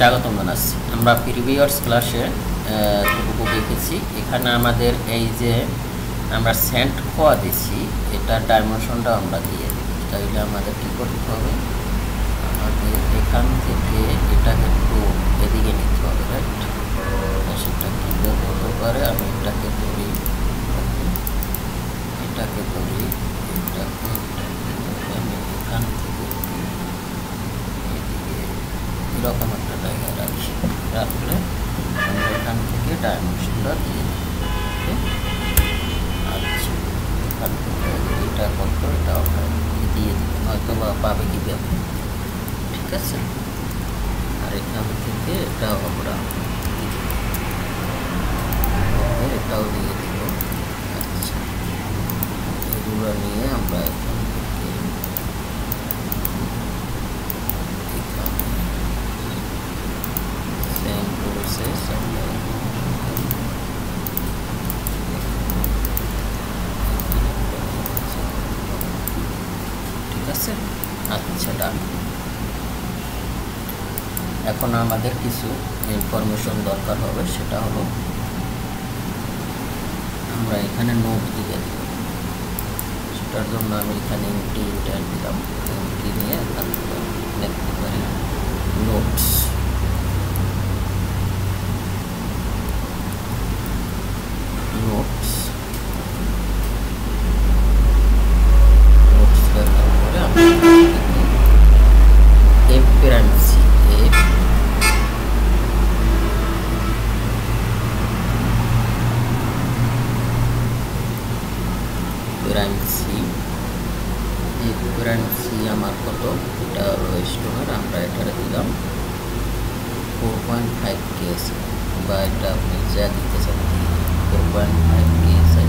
স্বাগতম জানাচ্ছি। আমরা প্রিভিয়াস ক্লাসে কতটুকু দেখেছি, এখানে আমাদের এই যে আমরা সেন্ট খোয়া দিচ্ছি এটার ডাইমেনশনটা আমরা দিয়ে দিই। তাইলে আমাদের কী করতে হবে, আমাদের এখান থেকে এটাকে একটু এদিকে নিতে হবে, রাইট? সেটা কীভাবে হতে পারে, আমি এটাকে ধরি, এটাকে ধরি, আমি এখান থেকে এদিকে এরকম একটা জায়গায় রাখি, রাখলে আমরা এখান থেকে ডাইমেনশনটা দিয়ে দিই। আচ্ছা, এখান থেকে এটা কত, এটা আমরা দিয়ে দিই, হয়তো বা পাবে কি পাবে, ঠিক আছে? আর এখান থেকে এটাও আমরা এটাও দিয়ে দিব। আচ্ছা, এগুলো নিয়ে আমরা এখান থেকে সেম প্রসেস আমরা ঠিক আছে। আচ্ছা, ডান। এখন আমাদের কিছু ইনফরমেশন দরকার হবে, সেটা হলো আমরা এখানে নোট দিয়ে দিব। সেটার জন্য আমি এখানে এমটি ইন্টার দিলাম, এমটি নিয়ে লিখতে পারি নোটস। নোটস নোটস লেখার পরে আমরা F prime C, F prime C, F prime C আমার কত, এটা হলো স্টোনের, আমরা এটারে দিলাম 4.5 কেএসআই, বা এটা আপনি যা দিতে চান 4.5 কেএসআই,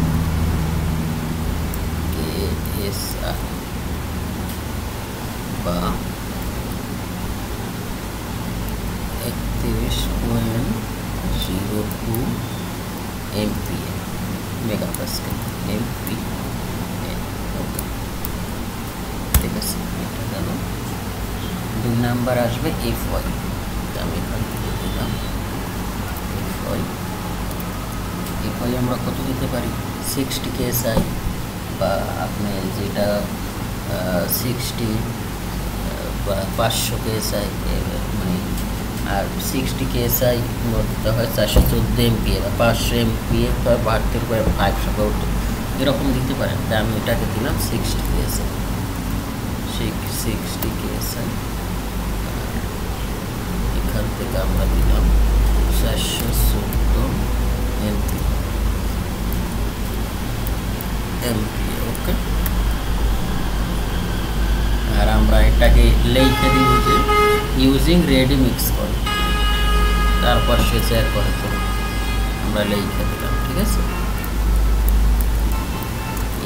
বা 31.02 এমপিএ মেগাপাস্কেল, এমপিএ। ওকে, ঠিক আছে। এটা গেল। 2 নাম্বার আসবে এফ ওয়াই, আমি এখান থেকে দিলাম এফ ওয়াই। এফ ওয়াই আমরা কত দিতে পারি, 60 কেএসআই, বা আপনি যেটা 60 বা 500 কেএসআই, মানে আর 60 কেএসআই দিতে হয় 414 এমপিএ বা 500 এমপিএ বা 72/5 এরকম দিতে পারেন। তাই আমি এটাকে দিলাম 60 কেএসআই, 60 কেএসআই। এখান থেকে আমরা দিলাম 414 এমপিএ। ওকে, আর আমরা এটাকে লিখে দিব যে ইউজিং রেডি মিক্স করে, তারপর সে শেয়ার করে তো আমরা লিখে দিলাম, ঠিক আছে?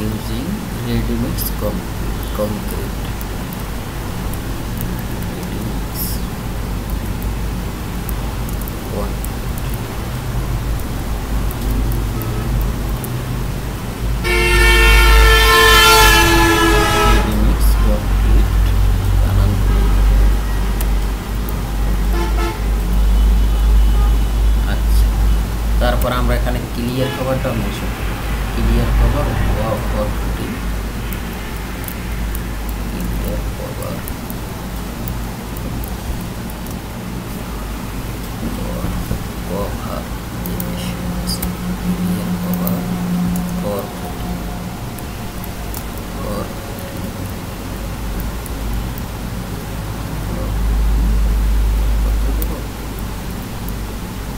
Using ready mix concrete, ready mix তারপর আমরা এখানে ক্লিয়ার কভারটা মেনশন করি, clear cover for footing, clear cover clear cover for footing, for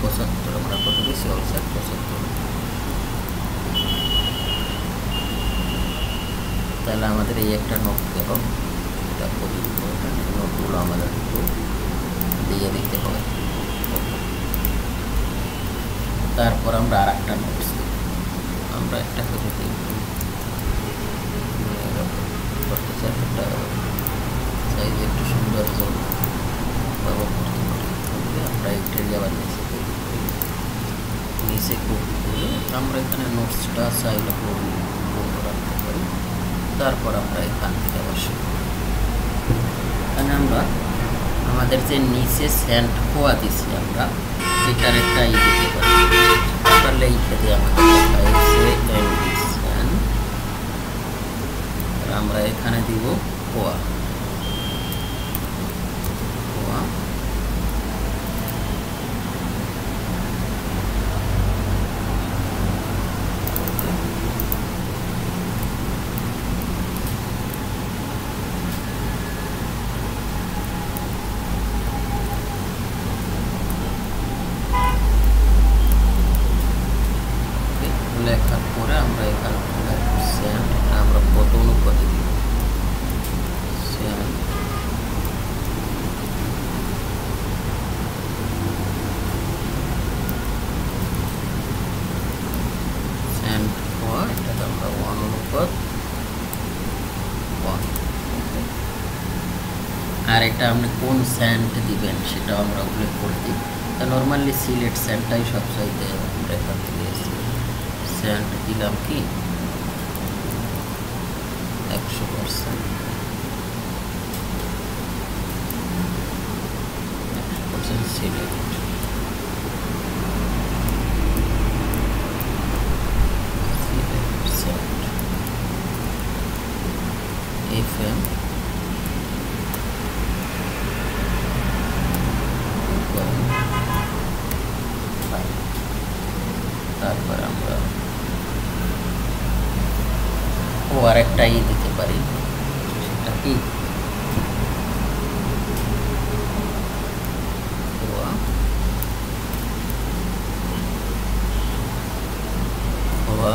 75, আমরা কত বেশি হচ্ছে 75। তাহলে আমাদের এই একটা নোট গেল, এটা খুবই ইম্পর্টেন্ট। নোটগুলো আমাদের একটু দিয়ে দিতে হবে। তারপর আমরা আর একটা নোটস দিই, আমরা একটা করে দিই করতে চাই, একটা সাইজ একটু সুন্দর ব্যবহার করতে পারি। আমরা এইটাই আবার নিচে কপি করে আমরা এখানে নোটসটা চাইলে বন্ধ রাখতে পারি। তারপর আমরা এখান থেকে আবার এখানে আমরা আমাদের যে নিচে স্যান্ড খোয়া দিছি আমরা সেটার একটা দিতে পারি, তাহলে লিখে দিয়ে আমাদের দেখাইছে এমডি স্যান্ড, আমরা এখানে দিব খোয়া। লেখার পরে আমরা এখানে স্যান্ড আমরা কত অনুপাতে দিব, স্যান্ড স্যান্ড খোয়া এটাকে আমরা 1:1। আর এটা আপনি কোন স্যান্ড দিবেন সেটাও আমরা উল্লেখ করে দিই। তা নর্মালি সিলেট স্যান্ডটাই সবচাইতে আমরা এখান থেকে স্যান্ড দিলাম কি 100%, 100% সিলেট। FM তারপর আমরা আরেকটা দিতে পারি, সেটা কি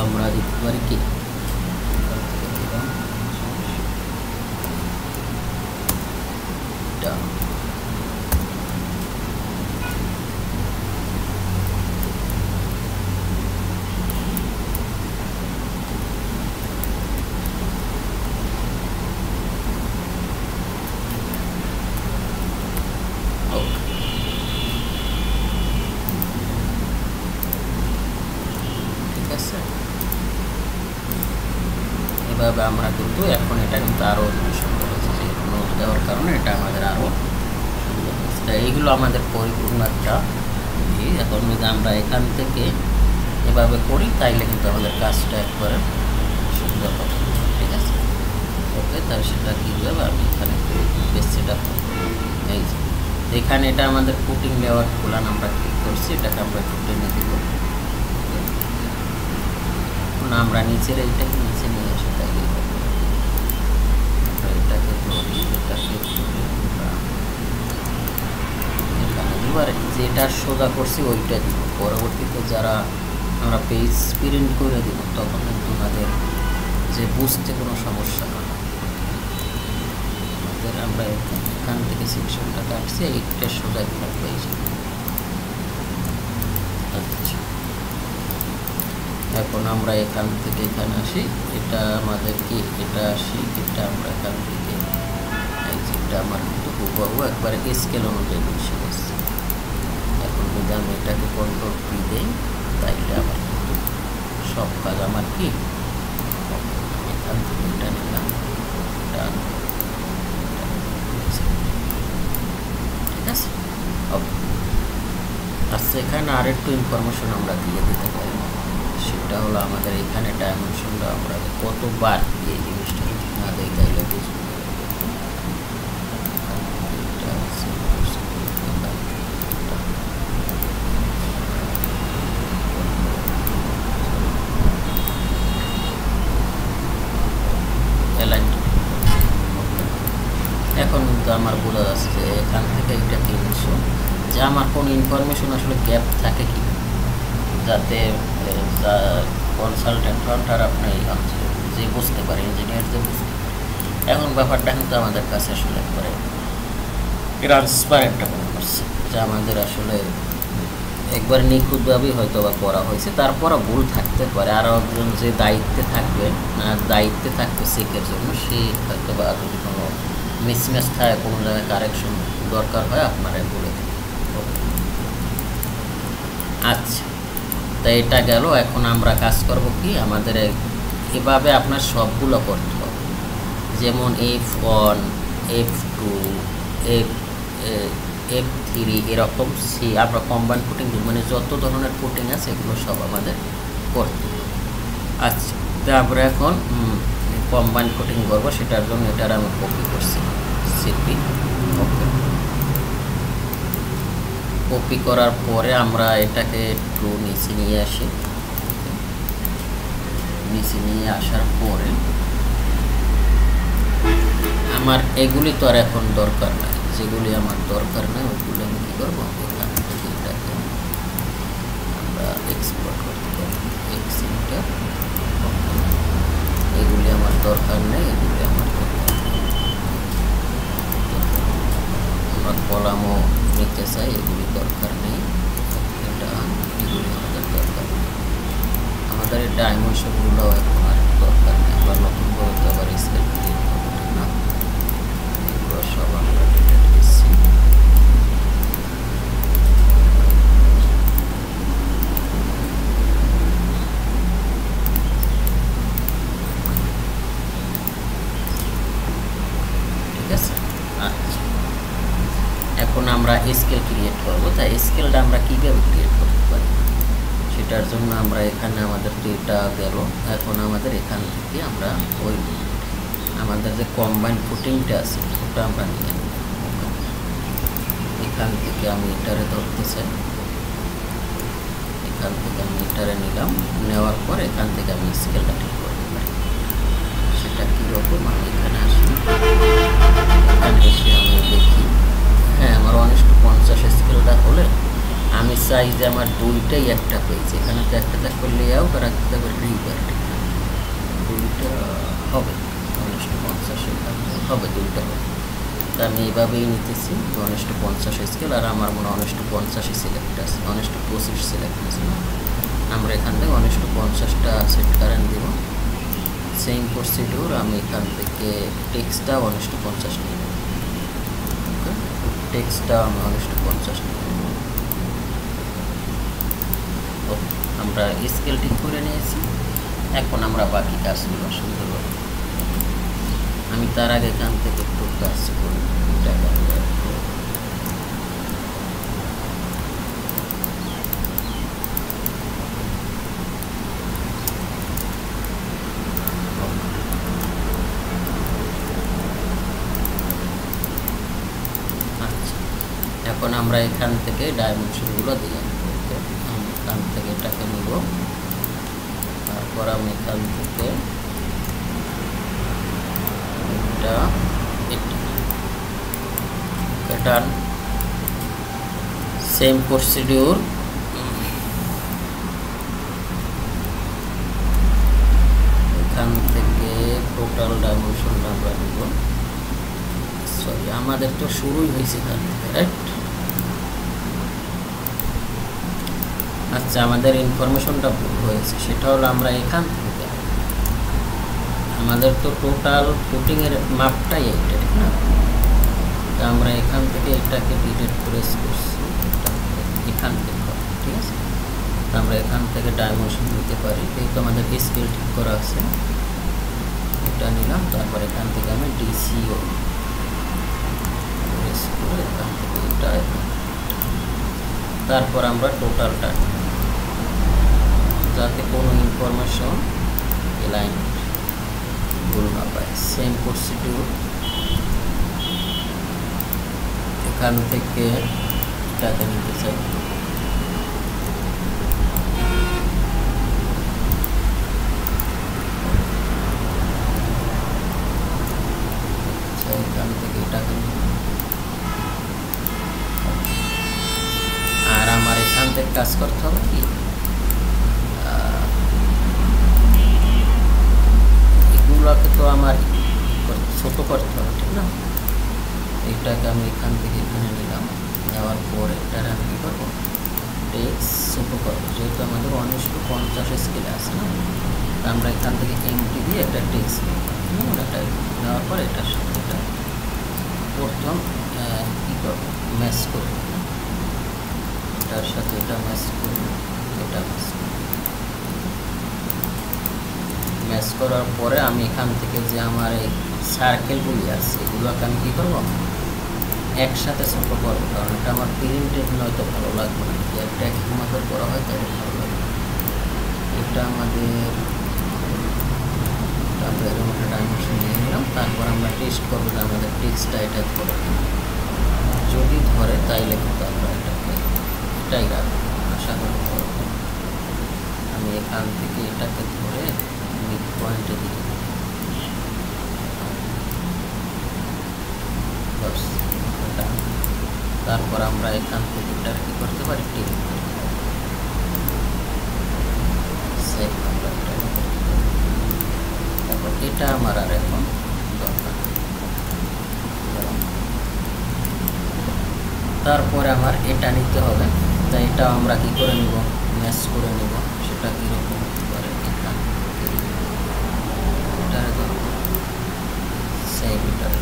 আমরা দিতে পারি কি এভাবে আমরা কিন্তু এখন এটা কিন্তু আরও সুন্দর হচ্ছে, যে নোট দেওয়ার কারণে এটা আমাদের আরও সুন্দর হচ্ছে। তাই এইগুলো আমাদের পরিপূর্ণ একটা। এখন যদি আমরা এখান থেকে এভাবে করি তাইলে কিন্তু আমাদের কাজটা একবারে সুন্দর হবে, ঠিক আছে। ওকে, তাহলে সেটা কীভাবে আমি এখানে বেশ সেটা এই যে এখানে এটা আমাদের পুটিং লেয়ার খোলান আমরা ক্লিক করছি, এটাকে আমরা টেনে দেব। আমরা নিচের এইটাকে নিচে নিয়ে আসি, তাইলে এটাকে ধরি, এটাকে এখানে দিব, আর যেটা সোজা করছি ওইটা দিব। পরবর্তীতে যারা আমরা পেজ প্রিন্ট করে দিব তখন কিন্তু আমাদের যে বুঝতে কোনো সমস্যা না আমাদের। আমরা এখান থেকে সেকশনটা কাটছি, এইটা সোজা থাকবে। আচ্ছা, এখন আমরা এখান থেকে এখানে আসি, এটা আমাদের কি এটা আসি, এটা আমরা এখান থেকে এটা আমার কিন্তু হুবহু একবারে স্কেল অনুযায়ী বসে গেছে। এখন যদি আমি এটাকে কন্ট্রোল পি দেই তাইলে আমার কিন্তু সব কাজ আমার কি এখান থেকে এটা নিলাম, ঠিক আছে। আচ্ছা, এখানে আর একটু ইনফরমেশন আমরা দিয়ে দিতে পারি, সেটা হলো আমাদের এখানে ডাইমেনশনটা আমরা কতবার এই জিনিসটা না দেই তাইলে বুঝবো। এখন কিন্তু আমার বোঝা যাচ্ছে যে এখান থেকে এটা 300, যে আমার কোনো ইনফরমেশন আসলে গ্যাপ থাকে কি, যাতে কনসালটেন্ট আর আপনি যে বুঝতে পারে, ইঞ্জিনিয়ার যে বুঝতে পারে। এখন ব্যাপারটা কিন্তু আমাদের কাছে আসলে একবারে ট্রান্সপারেন্ট মনে করছে, যে আমাদের আসলে একবার নিখুঁতভাবেই হয়তো বা করা হয়েছে, তারপরও ভুল থাকতে পারে। আরও একজন যে দায়িত্বে থাকবে চেকের জন্য, সে হয়তো বা যদি কোনো মিসম্যাচ থাকে, কোনো জায়গায় কারেকশন দরকার হয় আপনারাই বলে দেবেন। আচ্ছা, তাই এটা গেল। এখন আমরা কাজ করব কি, আমাদের এভাবে আপনার সবগুলো করতে হবে, যেমন F1, F2, F3 এরকম সি আমরা কম্বাইন পুটিং মানে যত ধরনের পুটিং আছে এগুলো সব আমাদের করতে হবে। আচ্ছা, তো আমরা এখন কম্বাইন পুটিং করবো, সেটার জন্য এটার আমি কপি করছি, সিপি ওকে। কপি করার পরে আমরা এটাকে একটু নিচে নিয়ে আসি। নিচে নিয়ে আসার পরে আমার এগুলি তো আর এখন দরকার নাই, যেগুলি আমার দরকার নাই ওগুলো আমি কী করবো, এখান থেকে এটাকে আমরা এক্সপোর্ট করতে পারি, এক্সিন্টার। এগুলি আমার দরকার নেই, এগুলি আমার দরকার নেই। আমরা কলামও নিতে চাই, এগুলি দরকার নেই, এটা এগুলি আমাদের দরকার নেই। আমাদের এই ডাইমেনশনগুলো এখন আর দরকার নেই, আমরা নতুন করে তো আবার স্কেল ক্রিয়েট করবো, ঠিক না? এগুলো সব আমরা ডিলিট দিচ্ছি। ঠিক আছে, আচ্ছা এখন আমরা স্কেল ক্রিয়েট করবো। তাই স্কেলটা আমরা কীভাবে ক্রিয়েট করতে পারি, সেটার জন্য আমরা এখানে আমাদের ডেটা গেল, এখন আমাদের এখান থেকে আমরা ওই আমাদের যে কম্বাইন ফুটিংটা আছে ওটা আমরা নিয়ে নেব। এখান থেকে আমি এটারে ধরতে চাই, এখান থেকে আমি এটারে নিলাম, নেওয়ার পর এখান থেকে আমি স্কেলটা ঠিক করতে পারি। সেটা কীরকম, আমি এখানে আসি, এখানে এসে আমি দেখি, হ্যাঁ আমার 1:50 স্কেলটা হলে আমি চাই যে আমার দুইটাই একটা পেয়েছে, এখানে তো একটা থাকবে লেআউট আর একটা থাকবে রিভার, ঠিক না? দুইটা হবে 1:50 হবে, দুইটা হবে। তা আমি এইভাবেই নিতেছি 1:50 স্কেল, আর আমার মনে হয় 1:50 সিলেক্ট আছে, 1:25 সিলেক্ট আছে না? আমরা এখান থেকে 1:50টা সেট কারেন্ট দেব। সেম প্রসিডিউর আমি এখান থেকে টেক্সটটা 1:50 নিয়ে নেব, ওকে। টেক্সটটা আমি 1:50 নিয়ে নেব। আমরা স্কেল ঠিক করে নিয়েছি, এখন আমরা বাকি কাজগুলো সুন্দরভাবে, আমি তার আগে এখান থেকে একটু কাজ করি। আচ্ছা, এখন আমরা এখান থেকে ডাইমেনশনগুলো দিয়ে নেব, ওকে। আমি এখান থেকে এটাকে নিব, তারপর আমি এখান থেকে এটা সেম প্রসিডিউর এখান থেকে টোটাল ডাইমেনশনটা আমরা নিব। সরি, আমাদের তো শুরুই হয়েছে এখান থেকে, রাইট? আচ্ছা, আমাদের ইনফরমেশনটা ভুল হয়েছে, সেটা হলো আমরা এখান থেকে, আমাদের তো টোটাল ফুটিংয়ের মাপটাই এইটা, ঠিক না? তো আমরা এখান থেকে এটাকে ডিলিট করে করছি, এখান থেকে, ঠিক আছে? তো আমরা এখান থেকে ডাইমেনশন নিতে পারি, যেহেতু আমাদের স্কেল ঠিক করা আছে, এটা নিলাম। তারপর এখান থেকে আমি ডিসিও করে এখান থেকে এটা, তারপর আমরা টোটালটা, যাতে কোনো ইনফরমেশন এলাইন ভুল না পায়। সেম প্রসিডিউর এখান থেকে এটাকে নিতে চাই, এখান থেকে এটাকে, আর আমার এখান থেকে কাজ করতে হবে কি, এগুলোকে তো আমার ছোট করতে হবে, ঠিক না? এটাকে আমি এখান থেকে এখানে নিলাম, নেওয়ার পরে এটার আমি কী করবো, টেক্সট ছোট করবো, যেহেতু আমাদের 1:50 স্কেলে আছে না? আমরা এখান থেকে এমটি দিয়ে একটা টেক্সট নেব, এটা নেওয়ার পর এটার সাথে এটা প্রথম কী করবো, ম্যাচ করবো, এটার সাথে এটা ম্যাচ করবো, এটা ম্যাচ করবো। ম্যাচ করার পরে আমি এখান থেকে যে আমার এই সার্কেলগুলি আছে এগুলোকে আমি কী করবো, একসাথে ছোট করবো, কারণ এটা আমার প্রিন্টেড নয়তো ভালো লাগবে না। একটা এক মাপের করা হয় তাহলে ভালো লাগবে। এটা আমাদের আমরা এরকম একটা ডাইমেনশন নিয়ে নিলাম। তারপর আমরা টেস্ট করবো যে আমাদের টেক্সটটা এটা ধরে, যদি ধরে তাইলে কিন্তু আমরা এটাই রাখবো। আশা করি আমি এখান থেকে এটাকে ধরে মিড পয়েন্টে দিতে তারপর আমরা এখান থেকে এটা কি করতে পারি, টিপ তারপর এটা আমার আর এখন দরকার। তারপরে আমার এটা নিতে হবে, তাই এটা আমরা কি করে নিব, ম্যাচ করে নিব। সেটা কীরকম হতে পারে, এখান সেটারে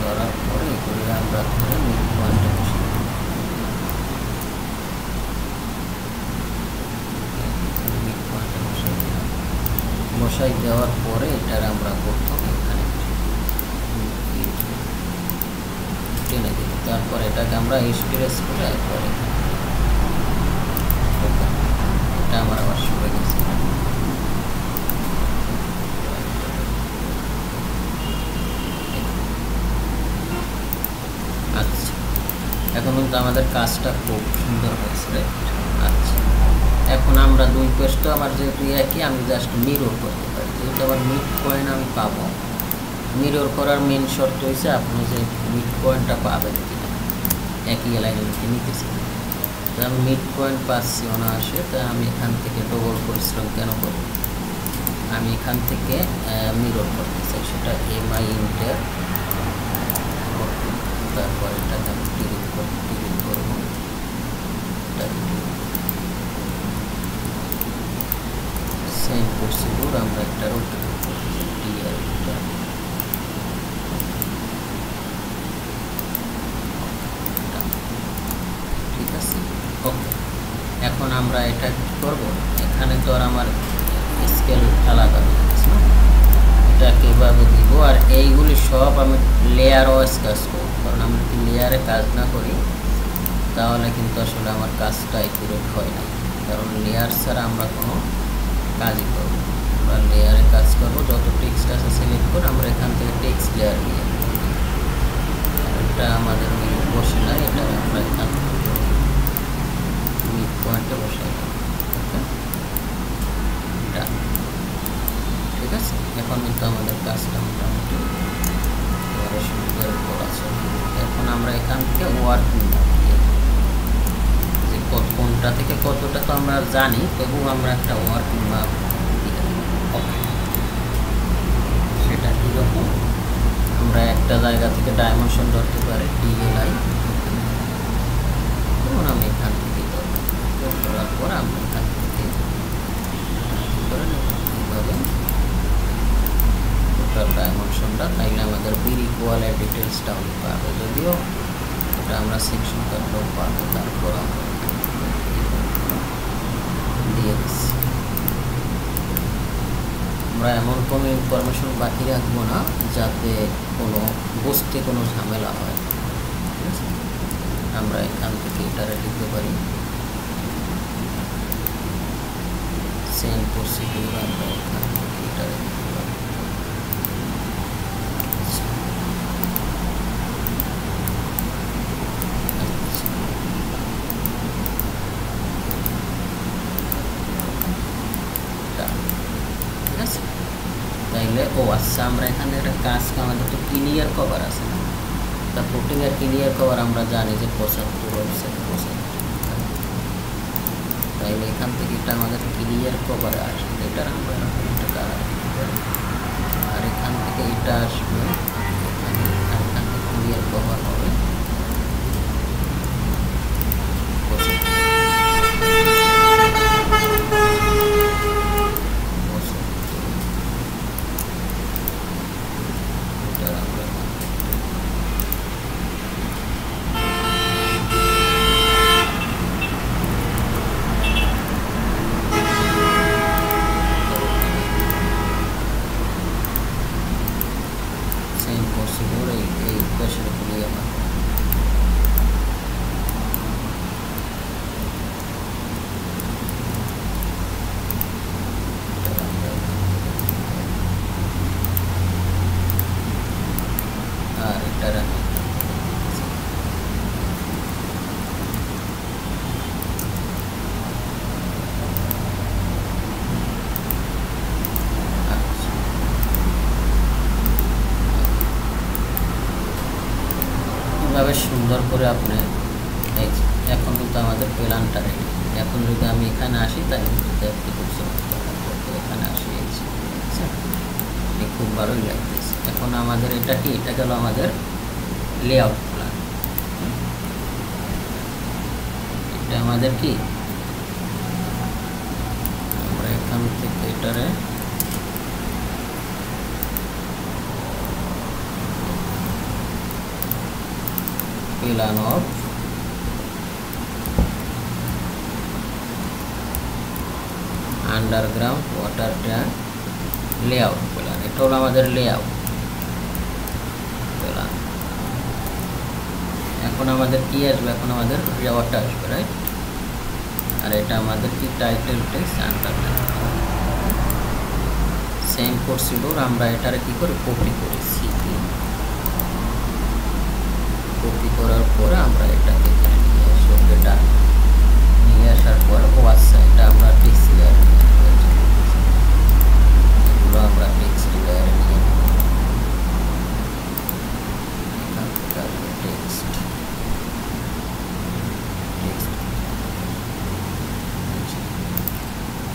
ধরার পরে এগুলি আমরা ধরে মিড পয়েন্টে বসাই দেওয়ার পরে এটার আমরা প্রথম এখানে টেনে দিই। তারপর এটাকে আমরা স্ট্রেচ করে একবারে এটা আমার আবার সরে গেছে। আচ্ছা, এখন কিন্তু আমাদের কাজটা খুব সুন্দর হয়েছে। আচ্ছা, এখন আমরা দুই পেজটা আমার যেহেতু একই, আমি জাস্ট মিরর করতে পারি। যেহেতু আবার মিড পয়েন্ট আমি পাবো, মিরর করার মেন শর্ত হয়েছে আপনি যে মিড পয়েন্টটা পাবেন কিনা, একই লাইনে নিতেছি। তো আমি মিড পয়েন্ট পাচ্ছি অনায়াসে, তাই আমি এখান থেকে ডবল পরিশ্রম কেন করব, আমি এখান থেকে মিরর করতে চাই। সেটা MI ইন্টার, তারপর এটাকে আমি ডিলিট করবো। সেম প্রসিডিউর আমরা একটা রোটেট ঠিক আছে। ওকে, এখন আমরা এটা কি করব, এখানে তো আর আমার স্কেল আলাদা হয়ে গেছে না, এটা কীভাবে দিব। আর এইগুলি সব আমি লেয়ার ওয়াইজ কাজ করব, কারণ আমি যদি লেয়ারে কাজ না করি তাহলে কিন্তু আসলে আমার কাজটা অ্যাকুরেট হয় না। কারণ লেয়ার ছাড়া আমরা কোনো কাজই করব, আমরা লেয়ারে কাজ করব। যত টেক্সট আছে সিলেক্ট করে আমরা এখান থেকে টেক্সট লেয়ার নিয়ে, এটা আমাদের বসে নাই, এটা আমরা এখান থেকে মিড পয়েন্টে বসাই। ঠিক আছে, এখন কিন্তু আমাদের কাজটা মোটামুটি সুন্দর আছে। এখন আমরা এখান থেকে ওয়ার্কিং যে কোনটা থেকে কতটা তো আমরা জানি, তবু আমরা একটা ওয়ার্কিং মাপ সেটা কীরকম, আমরা একটা জায়গা থেকে ডাইমেনশন ধরতে পারি DLI, যেমন আমি এখান থেকে ধরার পর আমরা এখান থেকে করে নেব এইভাবে টোটাল ডাইমেনশনটা, তাইলে আমাদের বির ইকুয়ালের ডিটেলসটা আমি পাবো। যদিও এটা আমরা সেকশন করলেও পাবো। তারপর আমরা দিয়ে দিচ্ছি, আমরা এমন কোনো ইনফরমেশন বাকি রাখবো না যাতে কোনো বুঝতে কোনো ঝামেলা হয়। ঠিক আছে, আমরা এখান থেকে এটারে লিখতে পারি সেম প্রসিডিউর, আমরা এখান থেকে এটারে লিখতে পারি। তাইলে ও আচ্ছা, আমরা এখানে একটা কাজ, আমাদের তো ক্লিয়ার কভার আছে না, তা ফুটিংয়ের ক্লিয়ার কভার আমরা জানি যে 75 হচ্ছে 75। তাইলে এখান থেকে এটা আমাদের ক্লিয়ার কভারে আসবে, এটার আমরা একটা কালার দিতে পারি। আর এখান থেকে এটা আসবে, এখান থেকে ক্লিয়ার কভার হবে। সেম প্রসিডিউর এই পাশে ক্লিয়ার সুন্দর করে আপনি এই এখন কিন্তু আমাদের প্ল্যানটা রেডি। এখন যদি আমি এখানে আসি তাহলে কিন্তু দেখতে খুব চমৎকার লাগবে। এখানে আসি খুব ভালোই লাগতেছে। এখন আমাদের এটা কি, এটা গেল আমাদের লেআউট প্ল্যান। এটা আমাদের কি, আমরা এখান থেকে এটারে plan of underground water tank layout plan, এটা হলো আমাদের লেআউট প্ল্যান। এখন আমাদের কি আসবে, এখন আমাদের লেআউটটা আসবে, রাইট? আর এটা আমাদের কি, title text underline. Same procedure আমরা এটারে কি করে কপি করি, সিপি কপি করার পরে আমরা এটাকে এখানে নিয়ে আসি। এটা নিয়ে আসার পর আচ্ছা, এটা আমরা টেক্সট লেয়ার এগুলো আমরা টেক্সট লেয়ারে নিয়ে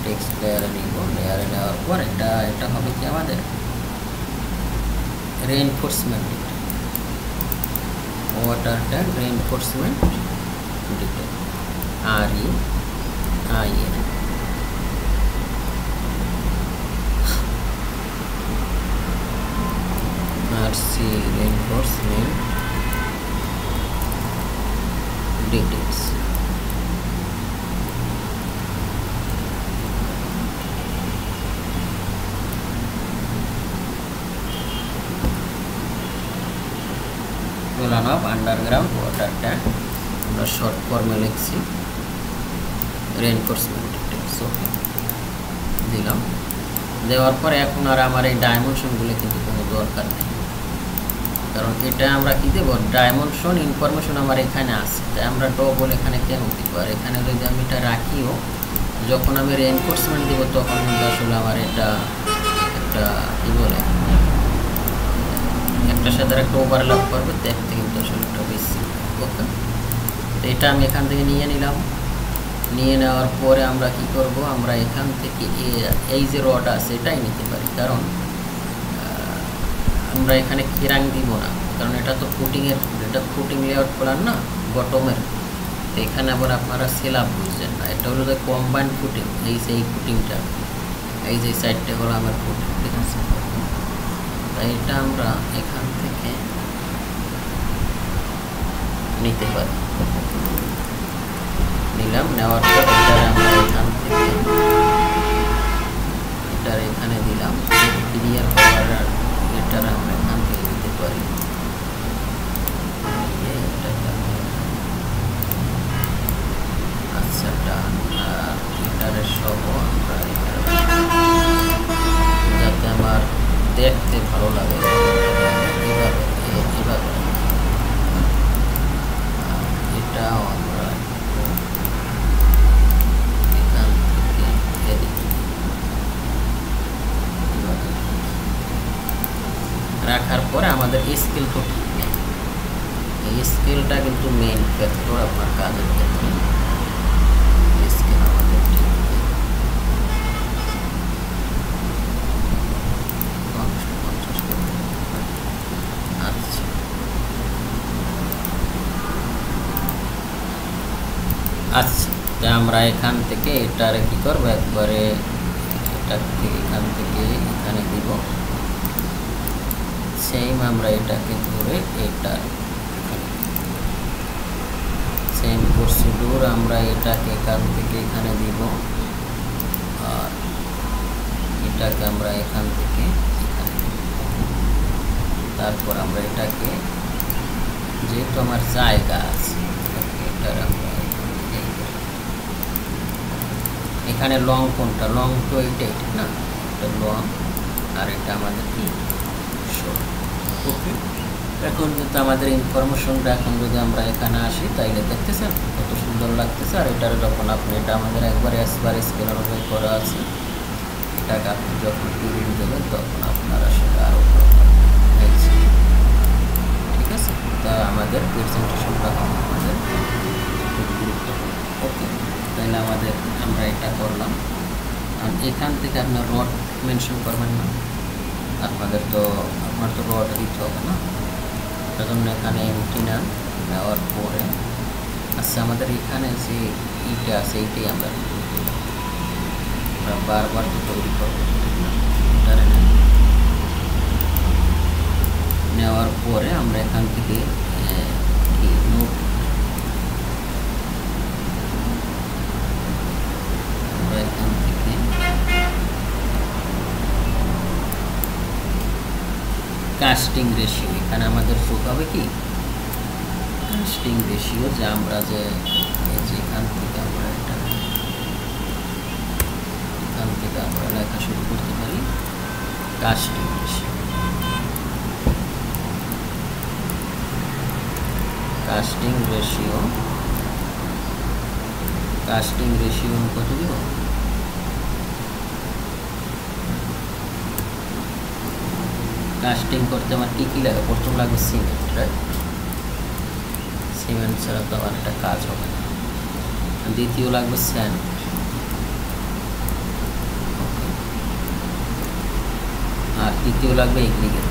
টেক্সট লেয়ারে নিব। লেয়ারে নেওয়ার পর এটা হবে কি আমাদের reinforcement detail, water tank reinforcement detail, REIN। RC reinforcement details। Plan of underground water tank, আমরা শর্ট ফর্মে লিখছি রেইনফোর্সমেন্ট ডিটেইলস। ওকে দিলাম। দেওয়ার পরে এখন আর আমার এই ডাইমেনশনগুলো কিন্তু কোনো দরকার নেই, কারণ এটা আমরা কি দেব, ডাইমেনশন ইনফরমেশন আমার এখানে আছে, তাই আমরা ডবল এখানে কেন দিব। আর এখানে যদি আমি এটা রাখিও, যখন আমি রেইনফোর্সমেন্ট দেবো তখন কিন্তু আসলে আমার এটা একটা কি বলে, একটার সাথে একটা ওভারল্যাপ করবে, দেখতে কিন্তু আসলে একটা বেশি। ওকে, তো এটা আমি এখান থেকে নিয়ে নিলাম। নিয়ে নেওয়ার পরে আমরা কি করব, আমরা এখান থেকে এই যে রড আছে এটাই নিতে পারি, কারণ আমরা এখানে কিরাং দিব না, কারণ এটা তো ফুটিংয়ের, এটা ফুটিং লেআউট প্ল্যান না, বটমের। তো এখানে আবার আপনারা সেলাপ বুঝছেন না, এটা হলো যে কম্বাইন্ড ফুটিং। এই যে এই ফুটিংটা, এই যে সাইডটা হলো আমার ফুটিং, ঠিক আছে? তাই এটা আমরা এখান থেকে নিতে পারি। নিলাম, নেওয়ার পর এটারে আমরা এখান থেকে এটার এখানে দিলাম। ক্লিয়ার করার এটার আমরা এখান থেকে দিতে পারি। আচ্ছা, ডান। আর এটারে সহ আমরা যাতে আমার দেখতে ভালো লাগে এভাবে এটাও আমরা এখান থেকে রাখার পরে আমাদের স্কেল তো ঠিক নেই, এই স্কেলটা কিন্তু মেইন ফ্যাক্টর আপনার কাজের ক্ষেত্রে। স্কেল আমাদের ঠিক নেই। আচ্ছা, তো আমরা এখান থেকে এটারে কি করবো, একবারে এটাকে এখান থেকে এখানে দিব। সেম আমরা এটাকে ধরে এটা সেম প্রসিডিউর আমরা এটাকে এখান থেকে এখানে দিব। আর এটাকে আমরা এখান থেকে এখানে দিব। তারপর আমরা এটাকে, যেহেতু আমার জায়গা আছে, এটার আমরা এখানে লং কোনটা, লং তো এইটাই ঠিক না, এটা লং আর এটা আমাদের কি শর্ট। ওকে, এখন কিন্তু আমাদের ইনফরমেশনটা এখন যদি আমরা এখানে আসি তাইলে দেখতেছেন কত সুন্দর লাগতেছে। আর এটার যখন আপনি, এটা আমাদের একবারে এসবার স্কেল অনুযায়ী করা আছে, এটাকে আপনি যখন প্রিভিউ দেবেন তখন আপনার আসলে আরও ভালো লাগবে। ঠিক আছে। তা আমাদের প্রেজেন্টেশনটা আমাদের খুব গুরুত্বপূর্ণ। ওকে, তাহলে আমরা এটা করলাম। আর এখান থেকে আপনার রড মেনশন করবেন না, আপনার তো রড দিতে হবে না, তার জন্য এখানে এমটি নেন, নেওয়ার পরে আচ্ছা আমাদের এখানে যে ইটা আছে এইটাই আমরা বারবার তো তৈরি করবো, নেওয়ার পরে আমরা এখান থেকে নোট আমরা এখান থেকে কাস্টিং রেশিও, এখানে আমাদের যোগ হবে কি কাস্টিং রেশিও, যে আমরা যে এখান থেকে আমরা লেখা শুরু করতে পারি কাস্টিং রেশিও। কাস্টিং রেশিও কত দিব, কাস্টিং করতে আমার কি লাগে, প্রথম লাগবে সিমেন্ট, রাইট? সিমেন্ট ছাড়া তো আমার একটা কাজ হবে না। দ্বিতীয় লাগবে স্যান্ড, আর তৃতীয় লাগবে এগ্রিগেট।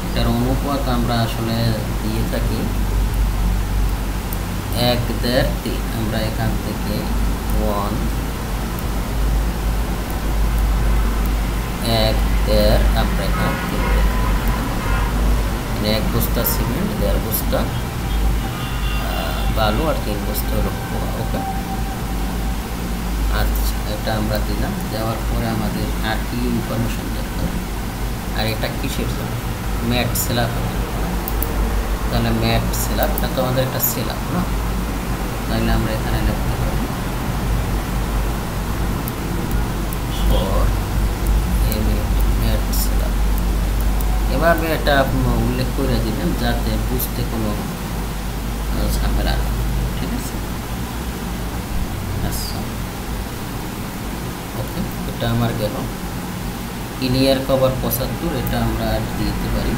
এটার অনুপাত আমরা আসলে দিয়ে থাকি 1, 1.5, 3। আমরা এখান থেকে 1, 1, 1.5 আমরা এখানে 1 বস্তা সিমেন্ট, 1.5 বস্তা বালু, আর 3 বস্তা হলো। ওকে, আচ্ছা এটা আমরা দিলাম। দেওয়ার পরে আমাদের আর কি ইনফরমেশন দরকার, আর এটা কিসের জন্য, ম্যাট স্ল্যাব। তাহলে ম্যাট স্ল্যাব, এটা তো আমাদের একটা স্ল্যাব না, তাহলে আমরা এখানে লিখতে পারি ফর ম্যাট স্ল্যাব। এভাবে এটা উল্লেখ করে দিলেন যাতে বুঝতে কোনো ঝামেলা না, ঠিক আছে? আচ্ছা ওকে, এটা আমার গেল। ক্লিয়ার কভার 75, এটা আমরা দিতে পারি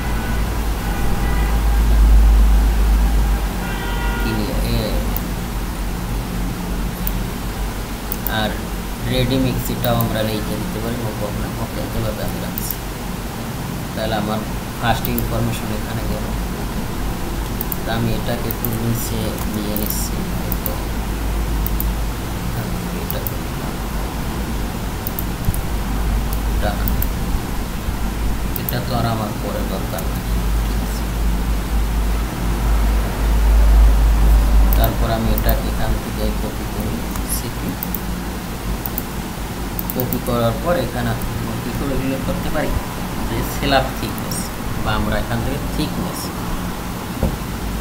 আর রেডি মিক্স, এটাও আমরা লিখে দিতে পারি, নো প্রবলেম। ওকে, এভাবে আমি রাখছি। তাহলে আমার ফার্স্ট ইনফরমেশন এখানে গেল। আমি এটাকে একটু নিচে নিয়ে নিচ্ছি, এটা তো আর আমার পরে দরকার নাই। তারপর আমি এটাকে এখান থেকে কপি করে কপি করার পর এখানে কী করে উল্লেখ করতে পারি যে স্ল্যাব থিকনেস, বা আমরা এখান থেকে থিকনেস,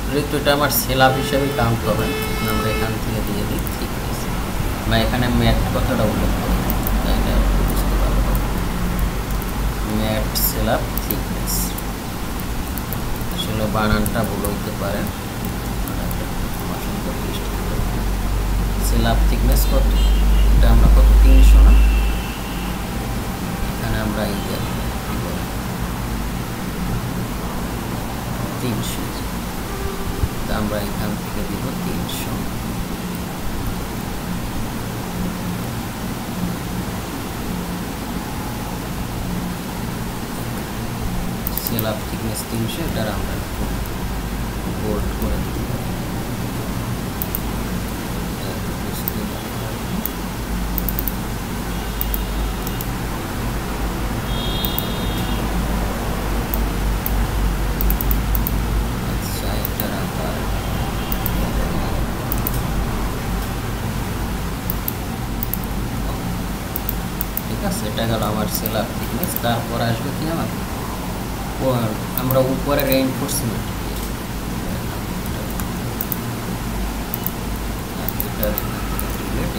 যেহেতু এটা আমার স্ল্যাব হিসেবে কাউন্ট হবে, আমরা এখান থেকে দিয়ে দিই থিকনেস, বা এখানে ম্যাট কথাটা উল্লেখ করি, তাইলে বুঝতে পারবো ম্যাট স্ল্যাব থিকনেস। আসলে বানানটা ভুল হইতে পারে, স্ল্যাব থিকনেস কত, এটা আমরা কত 300 না, এখানে আমরা এই যে 300, তা আমরা এখান থেকে দিব 300। স্ল্যাব থিকনেস 300, এটার আমরা বোল্ড করে দিতে পারি। এটা গেল আমার স্ল্যাব থিকনেস। তারপর আসবে কি আমরা উপরে রেইনফোর্সমেন্ট,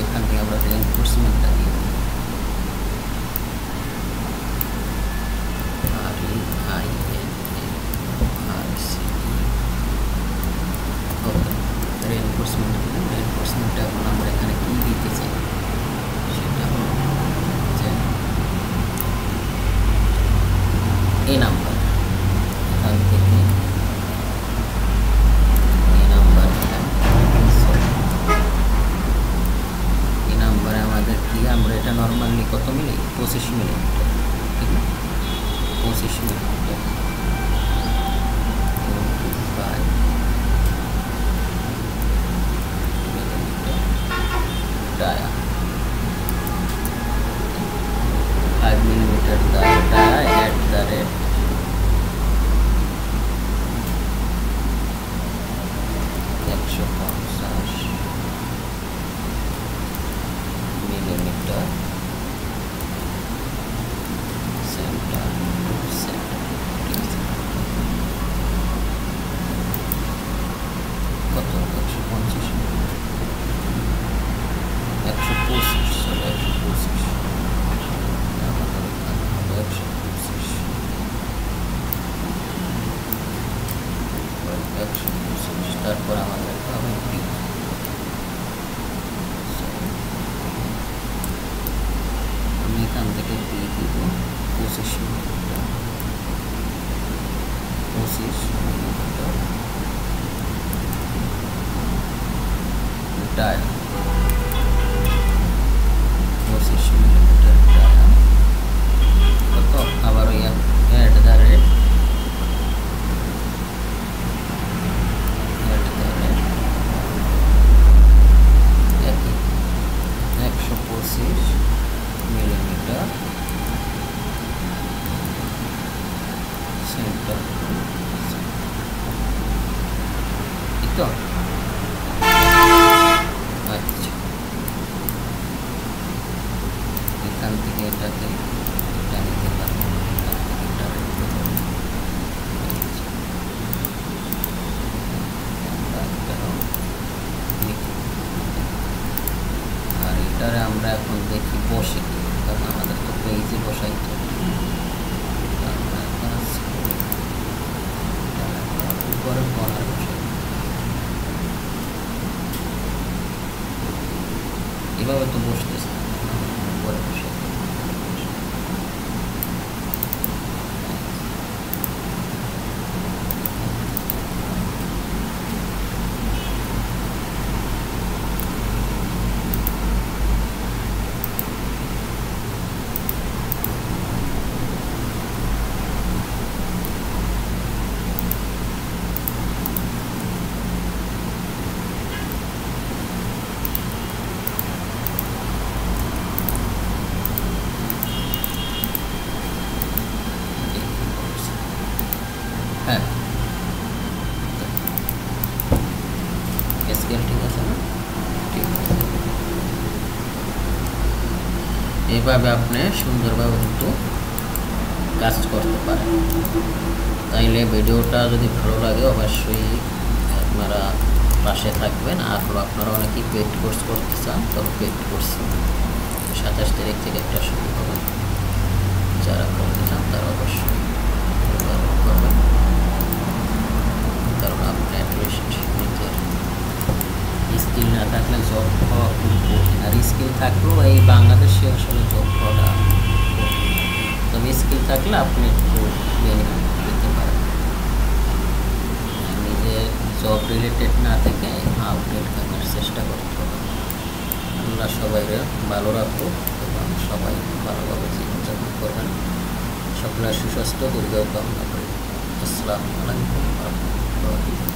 এখান থেকে আমরা রেইনফোর্সমেন্টটা দিয়ে রেইনফোর্সমেন্ট দিলাম। রেইনফোর্সমেন্টটা এখন আমরা এখানে কি দিতে চাই সেটা হলো যে নাম্বার, এখান থেকে এই নাম্বারে আমাদের কি, আমরা এটা নর্মালি কত মিলি, 25 মিলিমিটার, ঠিক আছে, 25 millimetre dia 5 millimetre dia @ 150 millimetre centre कत 150 125 চলে 125 তারপর আমাদের হবে পি, আমি এখান থেকে পি দিব 25 millimetre, 25 millimetre dia, 25 millimetre dia কত, আবার ওই @ একই 125 মিলিমিটার সেন্টার, ঠিক তো? আচ্ছা, এখান থেকে এটাকে এটা নিতে পারবো, এটা নিতে পারবো, আর এটারে আমরা এখন দেখি বসে, কারণ আমাদের তো পেজে বসাইতে উপরে কর্নার বসাই, এভাবে তো বসতেছে, উপরে বসাই হ্যাঁ, স্কেল ঠিক আছে না? ঠিক আছে, এইভাবে আপনি সুন্দরভাবে কিন্তু কাজ করতে পারেন। তাইলে ভিডিওটা যদি ভালো লাগে অবশ্যই আপনারা পাশে থাকবেন, আর আপনারা অনেকেই পেড কোর্স করতে চান, তবে পেড কোর্স 27 তারিখ থেকে একটা শুরু হবে, যারা করতে চান তারা অবশ্যই করবেন, কারণ আপনি অ্যাটলিস্ট নিজের স্কিল না থাকলে জব পাওয়া খুব কঠিন, আর স্কিল থাকলেও এই বাংলাদেশে আসলে জব পাওয়া, তবে স্কিল থাকলে আপনি একটু বেনিফিট পেতে পারেন, নিজে জব রিলেটেড না থেকে আউটলেট কামার চেষ্টা করতে হবে। আল্লাহ সবাই ভালো রাখুক এবং সবাই ভালোভাবে জীবনযাপন করবেন, সকলের সুস্বাস্থ্য দীর্ঘায়ু কামনা করি। আসসালামু আলাইকুম ওয়া রাহমাতুল্লাহি।